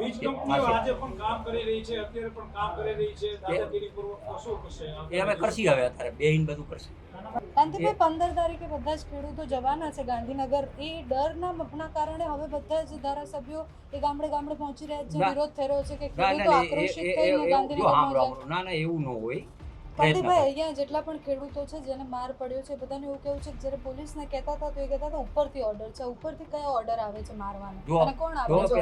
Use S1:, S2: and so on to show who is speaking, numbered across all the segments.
S1: વીજ કંપનીઓ આજે પણ કામ કરી રહી છે, અત્યારે પણ કામ કરી રહી છે, દાદાગીરીપૂર્વક શું કરશે?
S2: એ અમે કરશી, હવે અત્યારે બેહીન બધું કરશી.
S3: કાંતિભાઈ 15 તારીખે બધા જ ખેડૂતો જવાના છે ગાંધીનગર. એ ડરના મપના કારણે હવે બધા જ ધારાસભ્યો એ ગામડે ગામડે પહોંચી રહ્યા છે, વિરોધ થઈ રહ્યો છે કે ખેડૂતો આક્રોશિત થઈને ગાંધીનગર પહોંચે.
S2: ના એવું ન હોય.
S3: કાંતિભાઈ, અહીંયા જેટલા પણ ખેડૂતો છે જેને માર પડ્યો છે, બધાને એવું કેવું છે કે જ્યારે પોલીસને કહેતા હતા તો એ કહેતા હતા ઉપરથી ઓર્ડર છે. ઉપરથી કયો ઓર્ડર આવે છે મારવાનો અને કોણ આવે છે?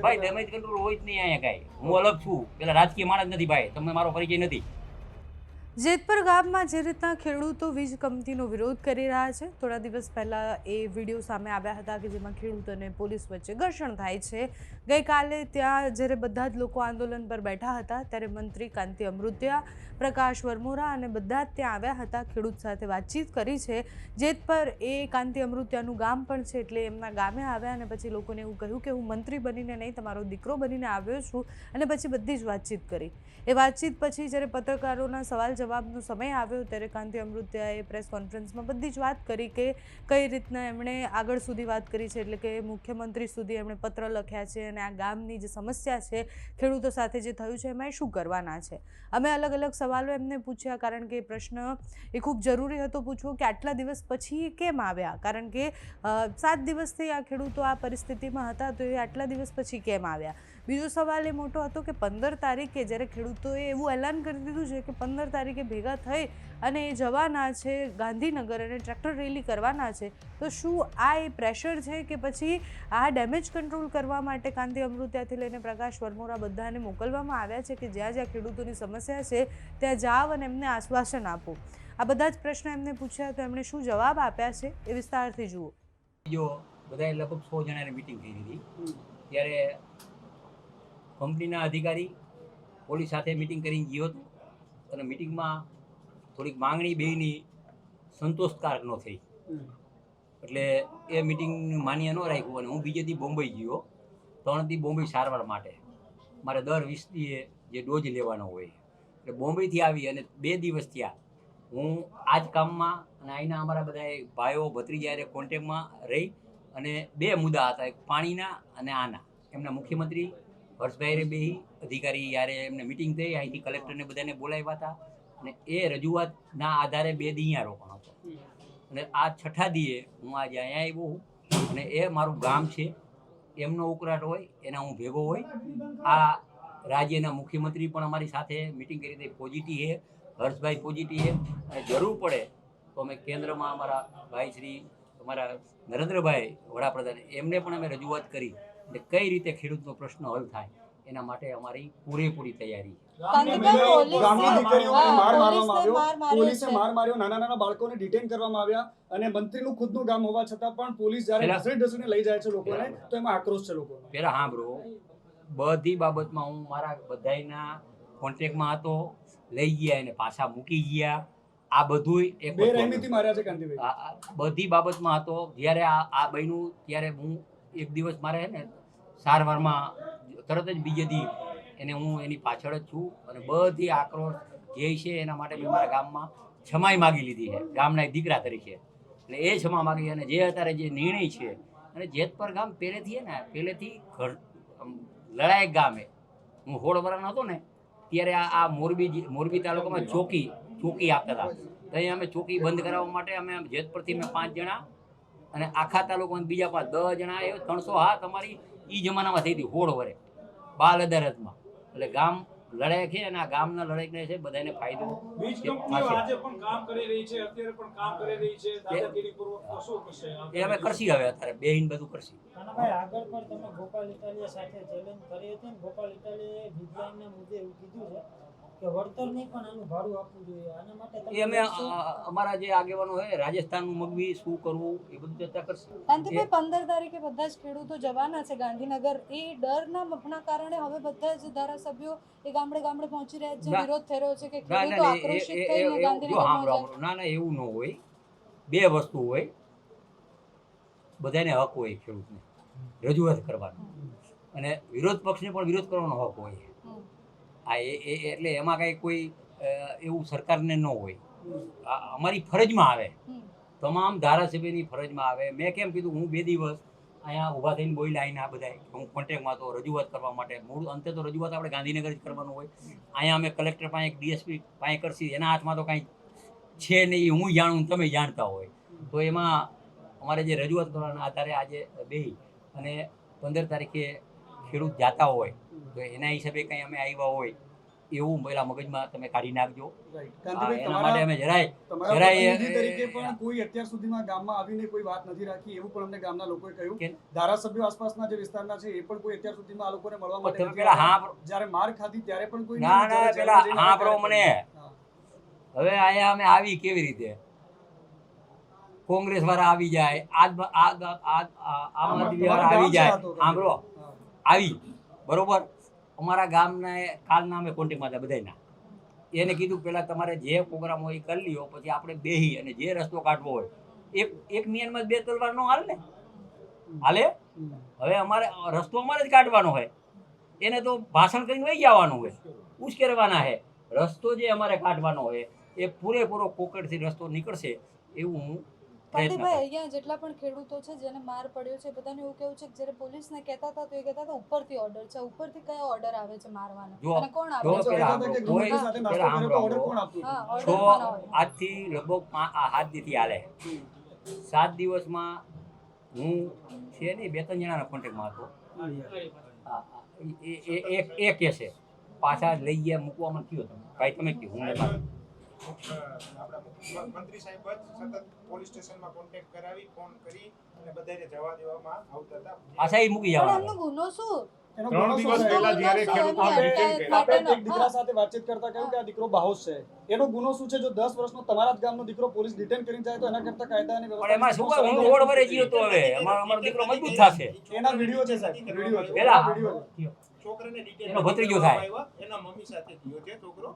S2: ભાઈ ડેમેજ કંટ્રોલ હોય જ નહીં અહીંયા કાંઈ. હું અલગ છું, પેલા રાજકીય માણસ નથી ભાઈ, તમને મારો પરિચય નથી.
S3: જેતપુર ગામમાં જે રીતના ખેડૂતો વીજ કંપનીનો વિરોધ કરી રહ્યા છે, થોડા દિવસ પહેલાં એ વિડીયો સામે આવ્યા હતા કે જેમાં ખેડૂત અને પોલીસ વચ્ચે ઘર્ષણ થાય છે. ગઈકાલે ત્યાં જ્યારે બધા જ લોકો આંદોલન પર બેઠા હતા ત્યારે મંત્રી કાંતિ અમૃત્યા, પ્રકાશ વરમોરા અને બધા જ ત્યાં આવ્યા હતા, ખેડૂત સાથે વાતચીત કરી છે. જેતપર એ કાંતિ અમૃત્યાનું ગામ પણ છે એટલે એમના ગામે આવ્યા અને પછી લોકોને એવું કહ્યું કે હું મંત્રી બનીને નહીં, તમારો દીકરો બનીને આવ્યો છું, અને પછી બધી જ વાતચીત કરી. એ વાતચીત પછી જ્યારે પત્રકારોના સવાલ જવાબનો સમય આવ્યો ત્યારે કાંતિ અમૃત્યાએ પ્રેસ કોન્ફરન્સમાં બધી જ વાત કરી કે કઈ રીતના એમણે આગળ સુધી વાત કરી છે, એટલે કે મુખ્યમંત્રી સુધી એમણે પત્ર લખ્યા છે અને આ ગામની જે સમસ્યા છે, ખેડૂતો સાથે જે થયું છે એમાં શું કરવાના છે. અમે અલગ અલગ સવાલો એમને પૂછ્યા, કારણ કે પ્રશ્ન એ ખૂબ જરૂરી હતો પૂછવો કે આટલા દિવસ પછી કેમ આવ્યા, કારણ કે 7 દિવસથી આ ખેડૂતો આ પરિસ્થિતિમાં હતા, તો એ આટલા દિવસ પછી કેમ આવ્યા. બીજો સવાલ એ મોટો હતો કે 15 તારીખે જ્યારે ખેડૂતોએ એવું એલાન કરી દીધું છે કે 15 તારીખે ભેગા થઈ અને એ જવાના છે ગાંધીનગર અને ટ્રેક્ટર રેલી કરવાના છે, તો શું આ એ પ્રેશર છે કે પછી આ ડેમેજ કંટ્રોલ કરવા માટે કાંતિ અમૃત્યાથી લઈને પ્રકાશ વરમોરા બધાને મોકલવામાં આવ્યા છે કે જ્યાં જ્યાં ખેડૂતોની સમસ્યા છે ત્યાં જાઓ અને એમને આશ્વાસન આપો. આ બધા જ પ્રશ્ન એમને પૂછ્યા તો એમણે શું જવાબ આપ્યા છે એ વિસ્તારથી જુઓ.
S2: જો બધાએ લગભગ 100 જણાની મિટિંગ થઈ હતી, ત્યારે કંપનીના અધિકારી પોલીસ સાથે મિટિંગ કરીને ગયો હતો અને મિટિંગમાં થોડીક માંગણી બેયની સંતોષકારક ન થઈ, એટલે એ મિટિંગ માન્ય ન રાખ્યું અને હું બીજેથી બોમ્બઈ ગયો. 3 દી બોમ્બઈ સારવાર માટે. મારે દર 20 દીએ જે ડોઝ લેવાનો હોય, એટલે બોમ્બેથી આવી અને 2 દિવસ થયા હું આ જ કામમાં અને અહીંના અમારા બધા ભાઈઓ ભત્રીજા કોન્ટેક્ટમાં રહી. અને 2 મુદ્દા હતા, એક પાણીના અને આના. એમના મુખ્યમંત્રી હર્ષભાઈ બેહી અધિકારી યારે એમને મિટિંગ થઈ, અહીંથી કલેક્ટરને બધાને બોલાવ્યા હતા અને એ રજૂઆતના આધારે 2 દી અહીંયા રોકાણ હતો. અને આ 6ઠા દીએ હું આજે અહીંયા આવ્યો છું અને એ મારું ગામ છે, એમનો ઉકળાટ હોય એના હું ભેગો હોય. આ રાજ્યના મુખ્યમંત્રી પણ અમારી સાથે મિટિંગ કરી હતી, પોઝિટિવ છે, હર્ષભાઈ પોઝિટિવ છે, અને જરૂર પડે તો અમે કેન્દ્રમાં અમારા ભાઈ શ્રી અમારા નરેન્દ્રભાઈ વડાપ્રધાન એમને પણ અમે રજૂઆત કરી એટલે કઈ રીતે ખેડૂતનો પ્રશ્ન હલ થાય એના માટે અમારી પૂરેપૂરી તૈયારી.
S4: પોલીસે માર માર્યો, નાના બાળકોને ડિટેન કરવામાં આવ્યા અને મંત્રીનું ખુદનું ગામ હોવા છતાં પણ પોલીસ જ્યારે ઢસડીને લઈ જાય છે લોકોને, તો એમાં આક્રોશ છે લોકોનો.
S2: પેલા સાંભળો, બધી બાબતમાં હું મારા બધાના કોન્ટેક્ટમાં હતો, લઈ ગયા એને પાછા મૂકી ગયા. આ બધું એક
S4: બેરહેમીથી માર્યા છે કાંતિભાઈ.
S2: બધી બાબતમાં હતો. જ્યારે આ બન્યું ત્યારે હું એક દિવસ મારે ને સારવારમાં તરત જ બીજે દી એને હું એની પાછળ જ છું અને બધી આક્રોશ જે છે એના માટે મેં મારા ગામમાં ક્ષમાઈ માગી લીધી છે ગામના એક દીકરા તરીકે. એટલે એ ક્ષમા માગી અને જે અત્યારે જે નિર્ણય છે, અને જેતપર ગામ પહેલેથી લડાયક ગામ છે. હું 16 વર્ષનો હતો ને ત્યારે આ મોરબી તાલુકામાં ચોકી આપતા હતા, તો અહીં અમે ચોકી બંધ કરાવવા માટે અમે જેતપરથી મેં 5 જણા અને આખા તાલુકામાં બીજા 10 જણા એ 300 હા તમારી એ જમાનામાં થઈ હતી 16 વર્ષે બાલ અદાલતમાં. એટલે ગામ લડાઈ છે અને આ ગામના લડાઈને છે બધાને ફાયદો.
S1: વીજ કંપનીઓ આજે પણ કામ કરી રહી છે, અત્યારે પણ કામ કરી રહી છે, દાદાગીરીપૂર્વક શું કરશે?
S2: એ અમે કરશી, હવે અત્યારે બેહીન બધું કરશી.
S5: ભાઈ આગળ પણ તમે ગોપાલ ઇટાલિયા સાથે ચેલેન્જ કરી હતી ને ગોપાલ ઇટાલિયાએ વીજળીના મુદ્દે એવું કીધું છે કે વળતર નહીં પણ આનું ભાડું આપવું જોઈએ. આના માટે
S2: એ અમે અમારા જે આગેવાનો હોય રાજસ્થાનનું મગવી શું કરવું એ બધું ચર્ચા કરશે.
S3: કાંતિભાઈ 15 તારીખે બધા જ ખેડૂતો જવાના છે ગાંધીનગર. એ ડરના મપના કારણે હવે બધા જ ધારાસભ્યો એ ગામડે ગામડે પહોંચી રહ્યા છે, વિરોધ થઈ રહ્યો છે કે ખેડૂતો આક્રોશિત થઈને ગાંધીનગર પહોંચે.
S2: ના એવું ન હોય. 2 વસ્તુ હોય, બધાને હક હોય ખેડૂતને રજૂઆત કરવાનો અને વિરોધ પક્ષને પણ વિરોધ કરવાનો હક હોય. આ એટલે એમાં કાંઈ કોઈ એવું સરકારને ન હોય. અમારી ફરજમાં આવે તમામ ધારાસભ્યની ફરજમાં આવે. મેં કેમ કીધું, હું 2 દિવસ અહીંયા ઊભા થઈને બોલ્યા આવીને આ બધા હું કોન્ટેક્ટમાં હતો રજૂઆત કરવા માટે. મૂળ અંતે તો રજૂઆત આપણે ગાંધીનગર જ કરવાનું હોય. અહીંયા અમે કલેક્ટર પાસે ડીએસપી પાસે કરશી, એના હાથમાં તો કાંઈ છે નહીં, હું જાણું તમે જાણતા હોય. તો એમાં અમારે જે રજૂઆત કરવાના આધારે આજે બેહી અને 15 તારીખે ખેડૂત જાતા હોય તો એના હિસાબે કંઈ અમે આવ્યા હોય એવું પેલા મગજમાં તમે કાઢી નાખજો. એના માટે અમે જરાય
S4: તરીકે પણ કોઈ અત્યાર સુધીમાં ગામમાં આવીને કોઈ વાત નથી રાખી એવું પણ અમને ગામના લોકોએ કહ્યું. ધારાસભ્યો આસપાસના જે વિસ્તારના છે એ પણ કોઈ અત્યાર સુધીમાં આ લોકોને મળવા માટે જ્યારે માર ખાધી ત્યારે પણ કોઈ
S2: ના પેલા હા બ્રો મને હવે આયા અમે આવી કેવી રીતે? કોંગ્રેસ વાળા આવી જાય, આમ આદમી વાળા આવી જાય, સાંભળો આવી બરોબર. અમારા ગામના કાલના અમે કોન્ટેક્ટમાં હતા બધાના. એને કીધું પેલા તમારે જે પ્રોગ્રામ હોય એ કરી લ્યો, પછી આપણે બેહી અને જે રસ્તો કાઢવો હોય એક નિયમમાં 2 તલવાર નો હાલે ને હાલે. હવે અમારે રસ્તો અમારે જ કાઢવાનો હોય, એને તો ભાષણ કરીને વહી જવાનું હોય, ઉશ્કેરવાના છે. રસ્તો જે અમારે કાઢવાનો હોય એ પૂરેપૂરો કોકડથી રસ્તો નીકળશે એવું હું
S3: કાંતિભાઈ, અહીંયા જેટલા પણ ખેડૂતો છે જેને માર પડ્યો છે બધાને એવું કેવું છે કે જ્યારે પોલીસને કહેતા હતા તો એ કહેતા હતા ઉપરથી ઓર્ડર છે. ઉપરથી કયો ઓર્ડર આવે છે મારવાનો અને કોણ આવે છે?
S2: આજથી લગભગ 7 દિવસથી હાલે. 7 દિવસમાં હું છે ને 2-3 જણાના કોન્ટેક્ટમાં હતો. એ કેસે પાછા લઈ ગયા મૂકવામાં કયો તમે ભાઈ, તમે કયો હું
S6: મંત્રી સાહેબ સતત પોલીસ સ્ટેશનમાં કોન્ટેક્ટ કરાવી ફોન કરી અને બધાને જવા દેવામાં આવતા હતા.
S2: પાછા મૂકી જવાના.
S3: એમનો ગુનો શું?
S6: 3 દિવસ પહેલા જ્યારે
S4: આપણે એક દીકરા સાથે વાતચીત કરતા કહ્યું કે આ દીકરો બાહોશ છે. એનો ગુનો શું છે? જો 10 વર્ષનો તમારા જ ગામનો દીકરો પોલીસ ડિટેન કરીને જાય તો એના કરતા કાયદાની
S2: પણ એમાં શું હું રોડ વરે જીયો તો હવે અમારો દીકરો મજબૂત થશે.
S4: એના વિડિયો છે સાહેબ, વિડિયો છે.
S2: પેલા
S6: છોકરાને ડિટેન
S2: એનો ભત્રીજો થાય,
S6: એના મમ્મી સાથે થયો છે છોકરો.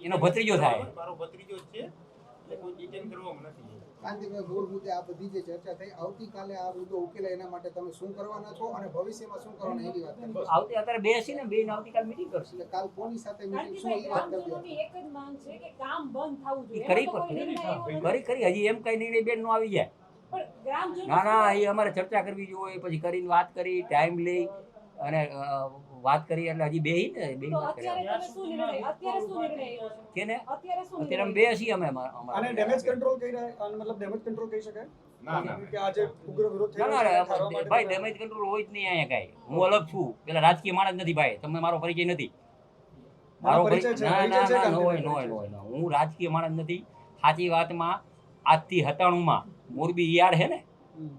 S2: એનો ભત્રીજો થાય.
S6: મારો ભત્રીજો છે એટલે કોઈ ડિટેન કરવામાં નથી.
S7: કાંતિભાઈ, મૂળ મુદ્દે આ બધી જે ચર્ચા થઈ, આવતીકાલે આ મુદ્દો ઉકેલાય એના માટે તમે શું કરવાના છો અને ભવિષ્યમાં શું કરવાના એની વાત કરી.
S2: અત્યારે બેસી ને બેન આવતીકાલ મીટિંગ કરશે.
S7: એટલે કાલ કોની સાથે મીટિંગ શું એ વાત કરજો.
S8: એક જ માંગ છે કે કામ બંધ થવું જોઈએ.
S2: કરી હજી એમ કઈ નિર્ણય બેન નો આવી જાય. ના એ અમારે ચર્ચા કરવી જોઈએ, પછી કરીને વાત કરી ટાઈમ લઈ અને વાત કરી એટલે હજી બેહી ને બે વાત કરી કેને અત્યારે અમે બેસી અમે
S4: અને ડેમેજ કંટ્રોલ કહી રહ્યા, મતલબ ડેમેજ કંટ્રોલ કહી શકાય.
S6: ના
S4: કે આજે ઉગ્ર વિરોધ થઈ
S2: ના ભાઈ ડેમેજ કંટ્રોલ હોય જ નહીં અહીંયા કાંઈ. હું અલગ છું, પેલા રાજકીય માણસ નથી ભાઈ, તમે મારો પરિચય નથી. મારો પરિચય ના હું રાજકીય માણસ નથી. સાચી વાતમાં આજથી 97માં મોરબી યાર્ડ હે ને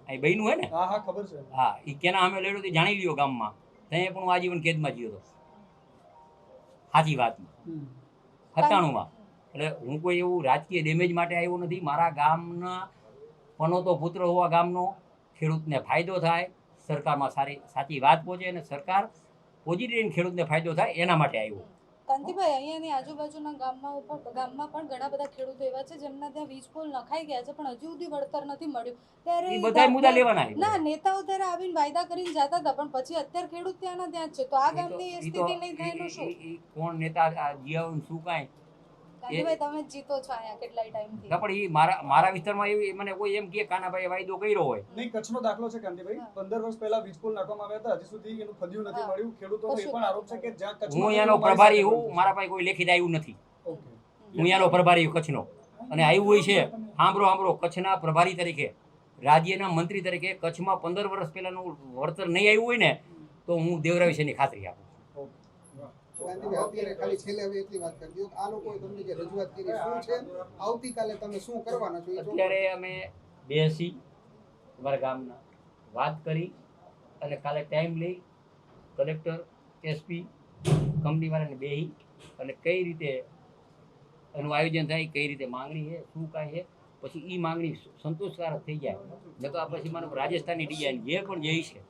S2: અહીં બહેનું હે ને,
S4: હા હા ખબર છે.
S2: હા એ કેના અમે લેડો તે જાણી લ્યો ગામમાં, ત્યાં પણ હું આજીવન કેદમાં જીયો હતો. સાચી વાતમાં 97માં. એટલે હું કોઈ એવું રાજકીય ડેમેજ માટે આવ્યો નથી. મારા ગામના પનોતો પુત્ર હોવા ગામનો ખેડૂતને ફાયદો થાય, સરકારમાં સાચી વાત પહોંચે અને સરકાર પોઝિટિવ ખેડૂતને ફાયદો થાય એના માટે આવ્યો.
S3: કાંતિભાઈ, અહીંયાની આજુબાજુના ગામમાં પણ ઘણા બધા ખેડૂતો એવા છે જેમના ત્યાં વીજ પોલ નખાઈ ગયા છે પણ હજુ સુધી વળતર નથી મળ્યું. ત્યારે
S2: એ બધા મુદ્દા લેવાના છે.
S3: ના, નેતાઓ ત્યારે આવીને વાયદા કરીને જતા હતા પણ પછી અત્યારે ખેડૂત ત્યાંના ત્યાં જ છે. તો આ ગામની સ્થિતિ નહીં થાય એનું શું?
S2: કોણ નેતા જીયાવું શું કાંઈ
S3: કાંતિભાઈ, તમે જ જીતો છો અહીંયા કેટલાય ટાઈમથી.
S2: ના પણ એ મારા વિસ્તારમાં એવી મને કોઈ એમ કે કાનાભાઈ વાયદો કર્યો હોય.
S4: નહીં, કચ્છનો દાખલો છે કાંતિભાઈ. 15 વર્ષ પહેલા વીજ પોલ નાખવામાં આવ્યા હતા, હજી સુધી એનું ફદ્યું નથી મળ્યું. ખેડૂતોનો એ પણ આરોપ છે કે જ્યાં કચ્છમાં
S2: હું એનો પ્રભારી હું, મારા પાસે કોઈ લેખિત આવ્યું નથી. હું એનો પ્રભારી કચ્છનો અને આવ્યું હોય છે. સાંભળો કચ્છના પ્રભારી તરીકે, રાજ્યના મંત્રી તરીકે કચ્છમાં 15 વર્ષ પહેલાનું વળતર નહીં આવ્યું હોય ને તો હું દેવરા વિશેની ખાતરી આપું.
S7: કાંતિભાઈ, અત્યારે ખાલી છેલ્લે હવે એટલી વાત કરી દો, આ લોકોએ તમને જે રજૂઆત કરી શું છે, આવતીકાલે તમે શું કરવાના છો?
S2: અત્યારે અમે બેસી અમારા ગામના વાત કરી અને કાલે ટાઈમ લઈ કલેક્ટર એસપી કંપનીવાળાને બેસી અને કઈ રીતે એનું આયોજન થાય, કઈ રીતે માંગણી છે, શું કાંઈ છે, પછી એ માંગણી સંતોષકારક થઈ જાય. ન તો પછી માનો રાજસ્થાનની ડિઝાઇન જે પણ જઈ છે